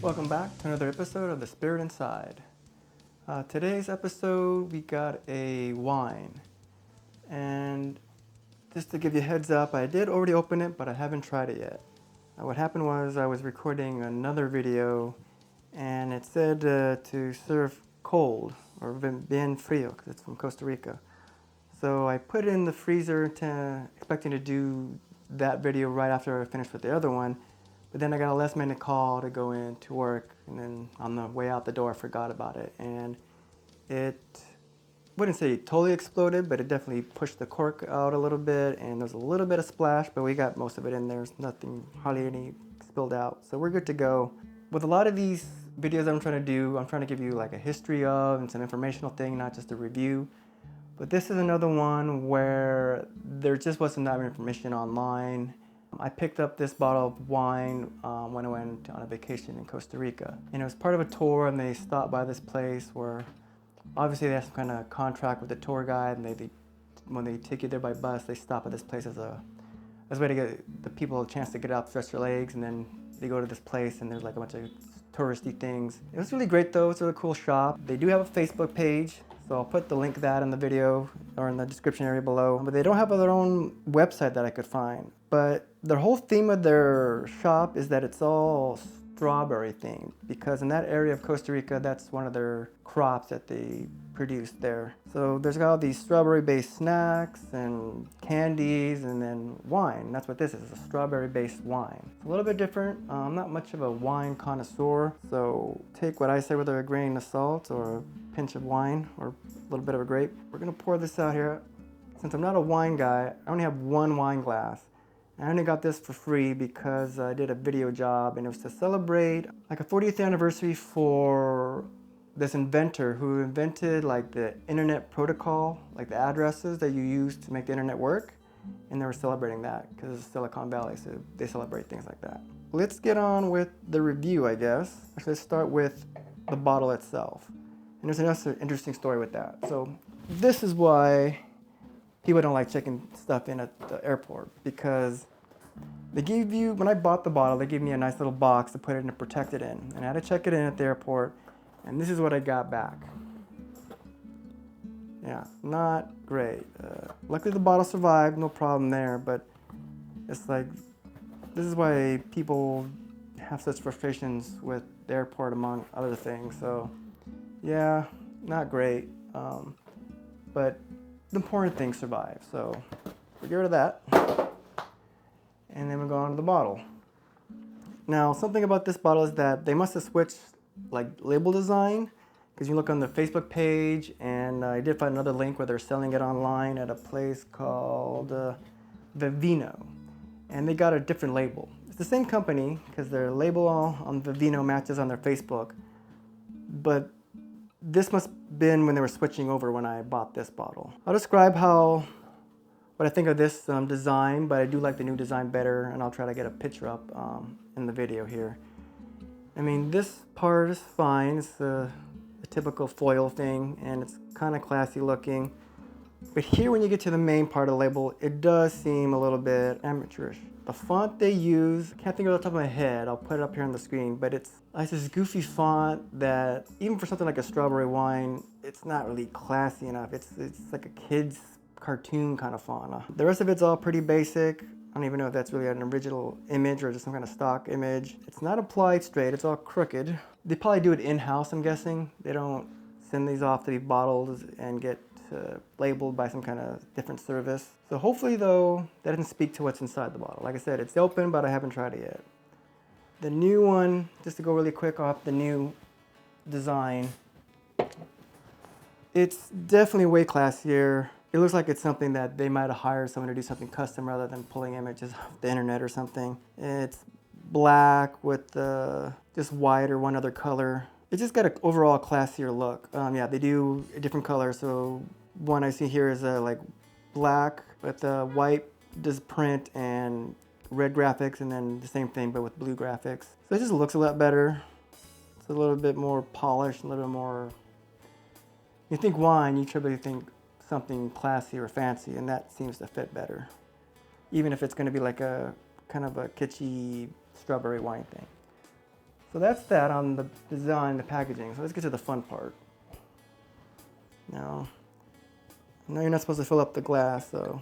Welcome back to another episode of The Spirit Inside. Today's episode, we got a wine. And just to give you a heads up, I did already open it, but I haven't tried it yet. What happened was I was recording another video and it said to serve cold or bien frío because it's from Costa Rica. So I put it in the freezer expecting to do that video right after I finished with the other one. But then I got a last minute call to go in to work, and then on the way out the door I forgot about it. And it, wouldn't say it totally exploded, but it definitely pushed the cork out a little bit, and there's a little bit of splash, but we got most of it in there. There's nothing, hardly any spilled out. So we're good to go. With a lot of these videos I'm trying to do, I'm trying to give you like a history of and some informational thing, not just a review. But this is another one where there just wasn't that information online. I picked up this bottle of wine when I went on a vacation in Costa Rica. And it was part of a tour, and they stopped by this place where obviously they have some kind of contract with the tour guide, and when they take you there by bus, they stop at this place as a way to get the people a chance to get out, stretch their legs, and then they go to this place and there's like a bunch of touristy things. It was really great though. It's a really cool shop. They do have a Facebook page, so I'll put the link to that in the video or in the description area below. But they don't have their own website that I could find. But their whole theme of their shop is that it's all strawberry themed, because in that area of Costa Rica, that's one of their crops that they produce there. So there's got all these strawberry based snacks and candies and then wine. That's what this is, a strawberry based wine. It's a little bit different. I'm not much of a wine connoisseur, so take what I say with a grain of salt or a pinch of wine or a little bit of a grape. We're gonna pour this out here. Since I'm not a wine guy, I only have one wine glass. I only got this for free because I did a video job, and it was to celebrate like a 40th anniversary for this inventor who invented like the internet protocol, like the addresses that you use to make the internet work. And they were celebrating that because it's Silicon Valley, so they celebrate things like that. Let's get on with the review, I guess. Actually, let's start with the bottle itself. And there's another interesting story with that. So this is why people don't like checking stuff in at the airport, because they give you, when I bought the bottle, they gave me a nice little box to put it in and protect it in. And I had to check it in at the airport, and this is what I got back. Yeah, not great. Luckily the bottle survived, no problem there, but it's like, this is why people have such frustrations with the airport, among other things. So yeah, not great. But the important things survive, so we get rid of that. And then we go on to the bottle. Now, something about this bottle is that they must have switched like label design, because you look on the Facebook page, and I did find another link where they're selling it online at a place called Vino, and they got a different label. It's the same company because their label on the Vino matches on their Facebook, but this must have been when they were switching over when I bought this bottle. I'll describe what I think of this design, but I do like the new design better, and I'll try to get a picture up in the video here. I mean, this part is fine. It's a typical foil thing, and it's kind of classy looking. But here, when you get to the main part of the label, it does seem a little bit amateurish. The font they use, I can't think of it off the top of my head. I'll put it up here on the screen, but it's like this goofy font that, even for something like a strawberry wine, it's not really classy enough. It's like a kid's cartoon kind of font. The rest of it's all pretty basic. I don't even know if that's really an original image or just some kind of stock image. It's not applied straight, it's all crooked. They probably do it in-house, I'm guessing. They don't send these off to be bottled and get labeled by some kind of different service. So hopefully though, that doesn't speak to what's inside the bottle. Like I said, it's open, but I haven't tried it yet. The new one, just to go really quick off the new design, it's definitely way classier. It looks like it's something that they might have hired someone to do something custom rather than pulling images off the internet or something. It's black with just white or one other color. It's just got an overall classier look. Yeah, they do a different color. So one I see here is like black with white just print and red graphics, and then the same thing but with blue graphics. So it just looks a lot better. It's a little bit more polished, a little bit more. You think wine, you typically think something classy or fancy, and that seems to fit better. Even if it's going to be like a kind of a kitschy strawberry wine thing. So that's that on the design, the packaging. So let's get to the fun part. Now, I know you're not supposed to fill up the glass, so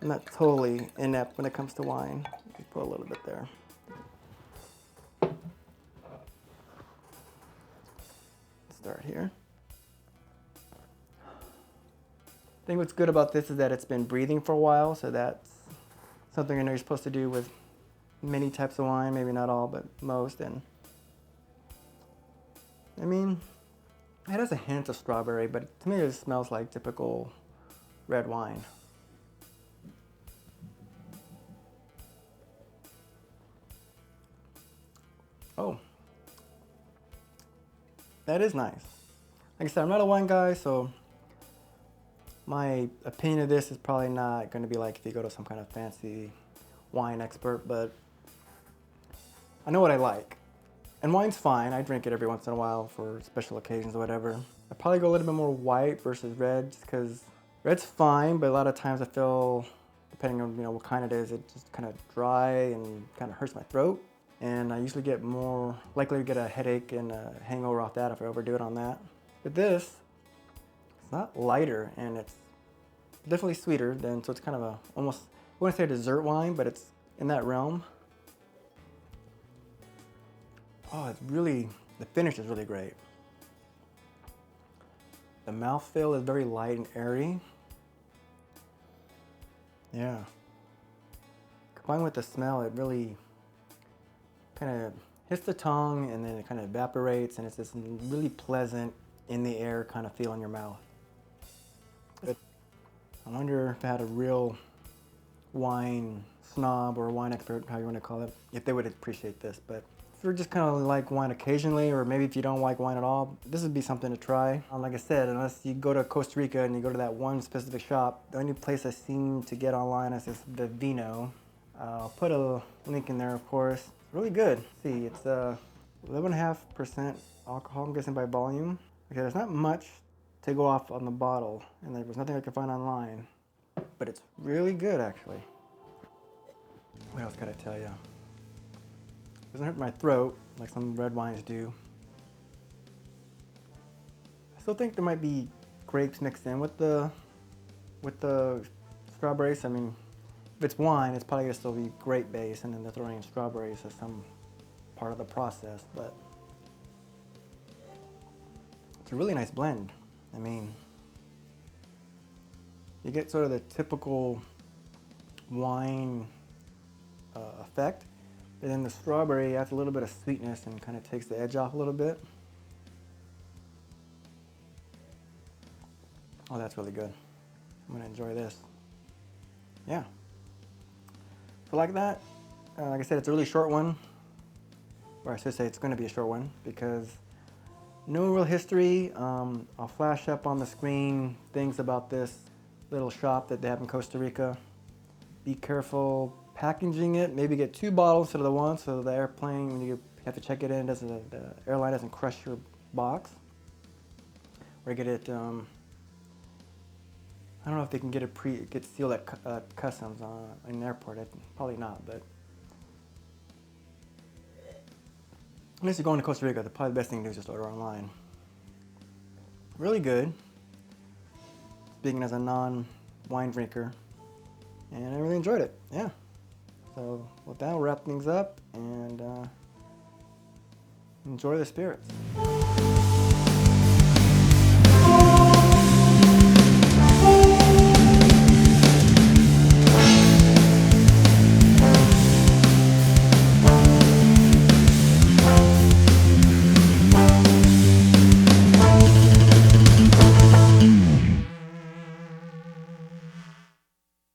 I'm not totally inept when it comes to wine. Just put a little bit there. Start here. I think what's good about this is that it's been breathing for a while, so that's something I know you're supposed to do with many types of wine, maybe not all, but most. And I mean, it has a hint of strawberry, but to me it smells like typical red wine. Oh, that is nice. Like I said, I'm not a wine guy, so my opinion of this is probably not going to be like if you go to some kind of fancy wine expert, but I know what I like. And wine's fine. I drink it every once in a while for special occasions or whatever. I'd probably go a little bit more white versus red, just because red's fine, but a lot of times I feel, depending on what kind it is, it just kind of dry and kind of hurts my throat. And I usually get more likely to get a headache and a hangover off that if I overdo it on that. But this, it's not lighter, and it's definitely sweeter than, so it's kind of a almost, I wouldn't say a dessert wine, but it's in that realm. Oh, it's really, the finish is really great. The mouthfeel is very light and airy. Yeah. Combined with the smell, it really kind of hits the tongue and then it kind of evaporates, and it's this really pleasant, in the air kind of feel in your mouth. I wonder if I had a real wine snob or wine expert, how you want to call it, if they would appreciate this. But if you're just kind of like wine occasionally, or maybe if you don't like wine at all, this would be something to try. Like I said, unless you go to Costa Rica and you go to that one specific shop, the only place I seem to get online is the Vino. I'll put a link in there, of course. It's really good. Let's see, it's 11.5% alcohol, I'm guessing by volume. Okay, there's not much to go off on the bottle, and there was nothing I could find online, but it's really good actually. What else could I tell you? It doesn't hurt my throat like some red wines do. I still think there might be grapes mixed in with the strawberries. I mean, if it's wine, it's probably gonna still be grape based, and then they're throwing in strawberries as some part of the process, but it's a really nice blend. I mean, you get sort of the typical wine effect, and then the strawberry adds a little bit of sweetness and kind of takes the edge off a little bit. Oh, that's really good. I'm gonna enjoy this. Yeah. So like that, like I said, it's a really short one, or I should say it's gonna be a short one, because no real history. I'll flash up on the screen things about this little shop that they have in Costa Rica. Be careful packaging it. Maybe get 2 bottles instead of the one, so the airplane, when you have to check it in, the airline doesn't crush your box. Or get it, I don't know if they can get it get sealed at customs in the airport. Probably not, but unless you're going to Costa Rica, probably the best thing to do is just order online. Really good, speaking as a non-wine drinker, and I really enjoyed it, yeah. So with that, we'll wrap things up and enjoy the spirits.